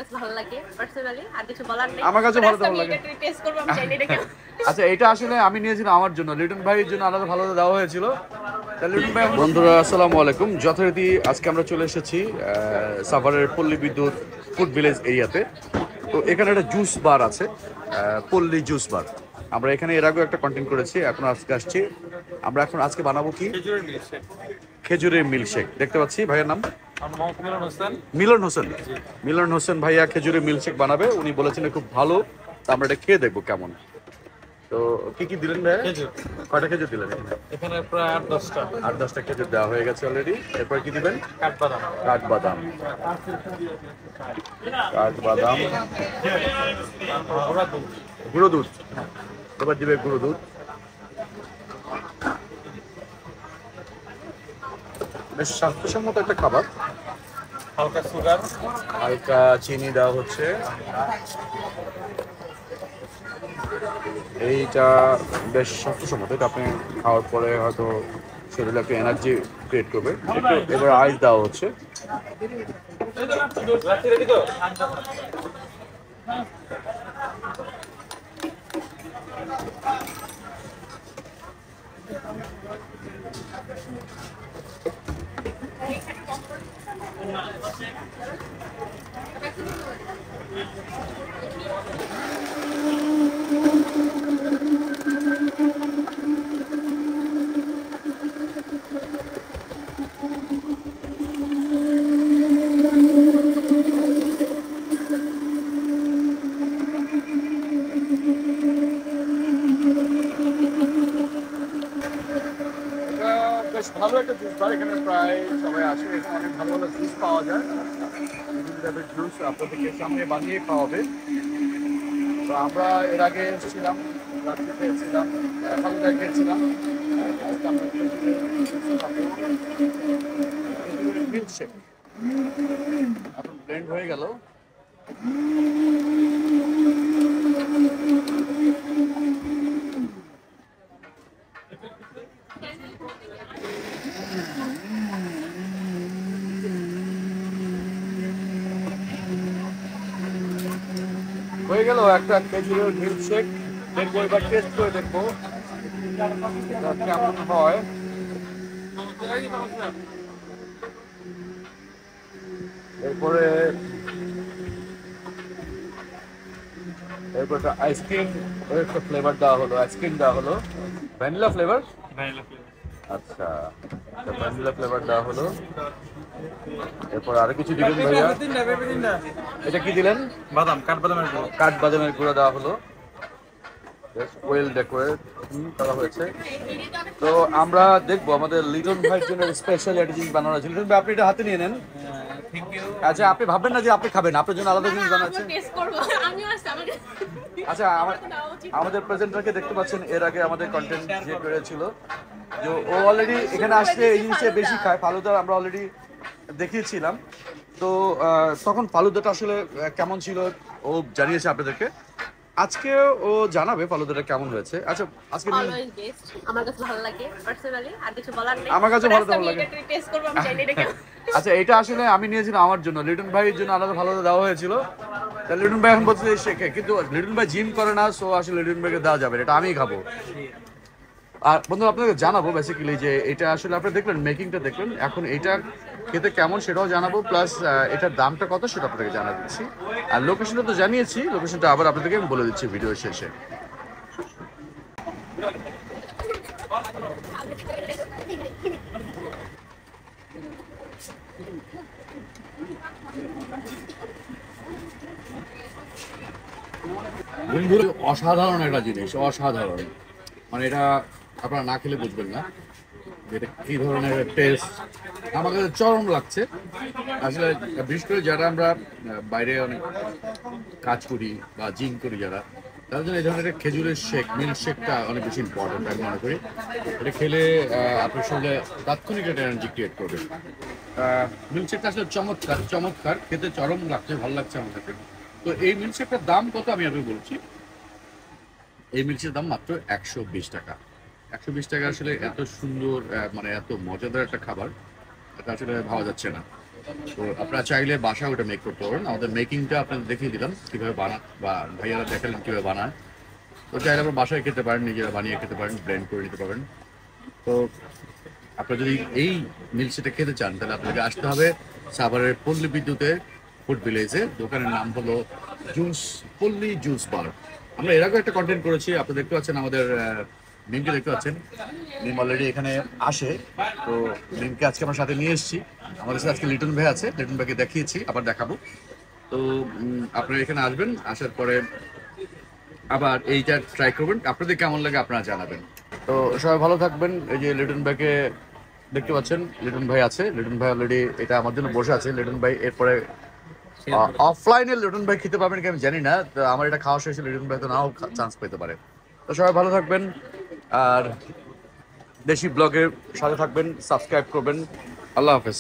কাছে ভালো লাগে পার্সোনালি, আর কিছু বলার নেই। আমার কাছে ভালো আমি লাগে। এটা টেস্ট করব, আমি জানি এটা কেমন। আচ্ছা, এটা আসলে আমি নিয়েছিলাম আমার জন্য, লিটন ভাইয়ের জন্য আলাদা ভালো দেওয়া হয়েছিল। লিটন ভাই, বন্ধুরা আসসালামু আলাইকুম। যথারীতি আজকে আমরা চলে এসেছি সাভারের পল্লী বিদ্যুৎ ফুড ভিলেজ এরিয়াতে। তো এখানে একটা জুস বার আছে, পল্লী জুস বার। আমরা এখানে এর আগেও একটা কন্টেন্ট করেছি, এখন আজকে আসছি। আমরা এখন আজকে বানাবো কি, খেজুরের মিল্কশেক। দেখতে পাচ্ছি ভাইয়ের নাম মিলন হোসেন। মিলন হোসেন ভাইয়া খেজুরের মিল্কশেক বানাবে, উনি বলেছেন খুব ভালো। তা আমরা এটা খেয়ে দেখবো কেমন। তো কি কি দিলেন ভাইয়া? কয়টা খেজুর দিলেন? এখানে প্রায় 8-10টা 8-10টা খেজুর দেওয়া হয়ে গেছে অলরেডি। এরপর কি দিবেন? কাঠবাদাম। কাঠবাদাম, কাঠবাদাম, গুঁড়ো দুধ। এবার দিবে গুঁড়ো দুধ। বেশ স্বাস্থ্যসম্মত একটা খাবার। হালকা সুগার, হালকা চিনি দেওয়া হচ্ছে। এইটা বেশ স্বাস্থ্যসম্মত, এটা আপনি খাওয়ার পরে হয়তো শরীরে একটা এনার্জি ক্রিয়েট করবে। এবার আইস দেওয়া হচ্ছে। বেশ ভালো একটা জুস বার, এখানে প্রায় সবাই আসে। এখানে অনেক ভালো ভালো জুস পাওয়া যায়, বিভিন্ন টাইপের জুস আপনাদেরকে সামনে বানিয়ে খাওয়াবে। তো আমরা এর আগে এসেছিলাম, রাত্রি খেয়েছিলাম, ফালুদা খেয়েছিলাম। আজকে আমরা মিল্কশেক এখন ব্লেন্ড হয়ে গেল। হয়ে গেল একটা খেজুরের মিল্কশেক। দেখবো, এবার টেস্ট করে দেখবো কেমন হয়। এরপরে একটা আইসক্রিম একটা ফ্লেভার দেওয়া হলো, আইসক্রিম দেওয়া হলো, ভ্যানিলা ফ্লেভার। আচ্ছা, ভ্যানিলা ফ্লেভার দেওয়া হলো। এরপর আরো কিছু দিবেন ভাইয়া? এটা কি দিলেন? বাদাম, কাঠবাদামের গুঁড়ো। কাঠবাদামের গুঁড়ো দেওয়া হলো। ওয়েল ডেকোরেট করা হয়েছে। তো আমরা দেখবো আমাদের লিটন ভাইয়ের জন্য স্পেশাল একটা জিনিস বানানো হয়েছে। লিটন ভাই, আপনি এটা হাতে নিয়ে নেন। আচ্ছা, আপনি ভাববেন না যে আপনি খাবেন, আপনার জন্য আলাদা জিনিস বানাচ্ছে। টেস্ট করব, আমিও আসছি আমাকে। আচ্ছা, আমাদের প্রেজেন্টারকে দেখতে পাচ্ছেন, এর আগে আমাদের কন্টেন্ট যে করেছিল, যে ও অলরেডি এখানে আসলে এই জিনিসটা বেশি খায়। ফালুদা আমরা অলরেডি দেখিয়েছিলাম। তো তখন ফালুদাটা আসলে কেমন ছিল ও জানিয়েছে আপনাদেরকে। আজকে ও জানাবে ফালুদাটা কেমন হয়েছে। আচ্ছা, আজকে অলওয়েজ বেস্ট, আমার কাছে ভালো লাগে পার্সোনালি, আর কিছু বলার নেই। আমার কাছে ভালো আমি লাগে। এটা টেস্ট করব, আমি জানি এটা কেমন। আচ্ছা, এটা আসলে আমি নিয়েছিলাম আমার জন্য, লিটন ভাইয়ের জন্য আলাদা ভালো দেওয়া হয়েছিল। তা লিটন ভাই এখন বলছে যে শেখে, কিন্তু লিটন ভাই জিম করে না, সো আসলে লিটন ভাইকে দেওয়া যাবে না, এটা আমিই খাবো। আর বন্ধু, আপনাকে জানাবো বেসিক্যালি যে এটা আসলে আপনি দেখলেন, মেকিংটা দেখলেন, এখন এটা খেতে কেমন সেটাও জানাবো, প্লাস এটার দামটা কত সেটা আপনাদেরকে জানা দিচ্ছি। আর লোকেশনটা তো জানিয়েছি, লোকেশনটা আবার আপনাদেরকে আমি বলে দিচ্ছি ভিডিও শেষে। অসাধারণ একটা জিনিস, অসাধারণ। মানে এটা আপনারা না খেলে বুঝবেন না এটা কি ধরনের টেস্ট। আমার কাছে চরম লাগছে আসলে। বিশেষ করে যারা আমরা বাইরে অনেক কাজ করি বা জিম করি যারা, তাদের জন্য এই ধরনের খেজুরের শেক, মিল্ক শেকটা অনেক বেশি ইম্পর্টেন্ট আমি মনে করি। এটা খেলে আপনার সঙ্গে তাৎক্ষণিক একটা এনার্জি ক্রিয়েট করবে। মিল্ক শেকটা আসলে চমৎকার, চমৎকার খেতে, চরম লাগছে, ভালো লাগছে আমার কাছে। তো এই মিল্ক শেকটার দাম কত আমি আপনাকে বলছি। এই মিল্কশেকের দাম মাত্র 120 টাকা। 120 টাকা আসলে এত সুন্দর, মানে এত মজাদার একটা খাবার, এটা আসলে ভাবা যাচ্ছে না। তো আপনারা চাইলে বাসায় ওটা মেক করতে পারেন। আমাদের মেকিংটা আপনাদের দেখিয়ে দিলাম কীভাবে বানান, বা ভাইয়ারা দেখালেন কীভাবে বানায়। তো চাইলে আপনারা বাসায় খেতে পারেন, নিজেরা বানিয়ে খেতে পারেন, ব্লেন্ড করে নিতে পারেন। তো আপনারা যদি এই মিল্কশেকটা খেতে চান তাহলে আপনাকে আসতে হবে সাভারের পল্লী বিদ্যুতের ফুড ভিলেজে। দোকানের নাম হলো পল্লী জুস বার। আমরা এর আগেও একটা কন্টেন্ট করেছি, আপনারা দেখতে পাচ্ছেন আমাদের মিমকে দেখতে পাচ্ছেন। মিম অলরেডি এখানে আসে, তো মিমকে আজকে আমার সাথে নিয়ে এসেছি। আমাদের সাথে আজকে লিটন ভাই আছে, লিটন ভাইকে দেখিয়েছি, আবার দেখাবো। তো আপনারা এখানে আসবেন, আসার পরে আবার এইটা ট্রাই করবেন, আপনাদের কেমন লাগে আপনারা জানাবেন। তো সবাই ভালো থাকবেন। এই যে লিটন ভাইকে দেখতে পাচ্ছেন, লিটন ভাই আছে, লিটন ভাই অলরেডি এটা আমার জন্য বসে আছে। লিটন ভাই এরপরে অফলাইনে লিটন ভাই খেতে পাবেন কি আমি জানি না, তো আমার এটা খাওয়া শেষে লিটন ভাই তো নাও চান্স পেতে পারে। তো সবাই ভালো থাকবেন, আর দেশি ব্লগের সাথে থাকবেন, সাবস্ক্রাইব করবেন। আল্লাহ হাফেজ।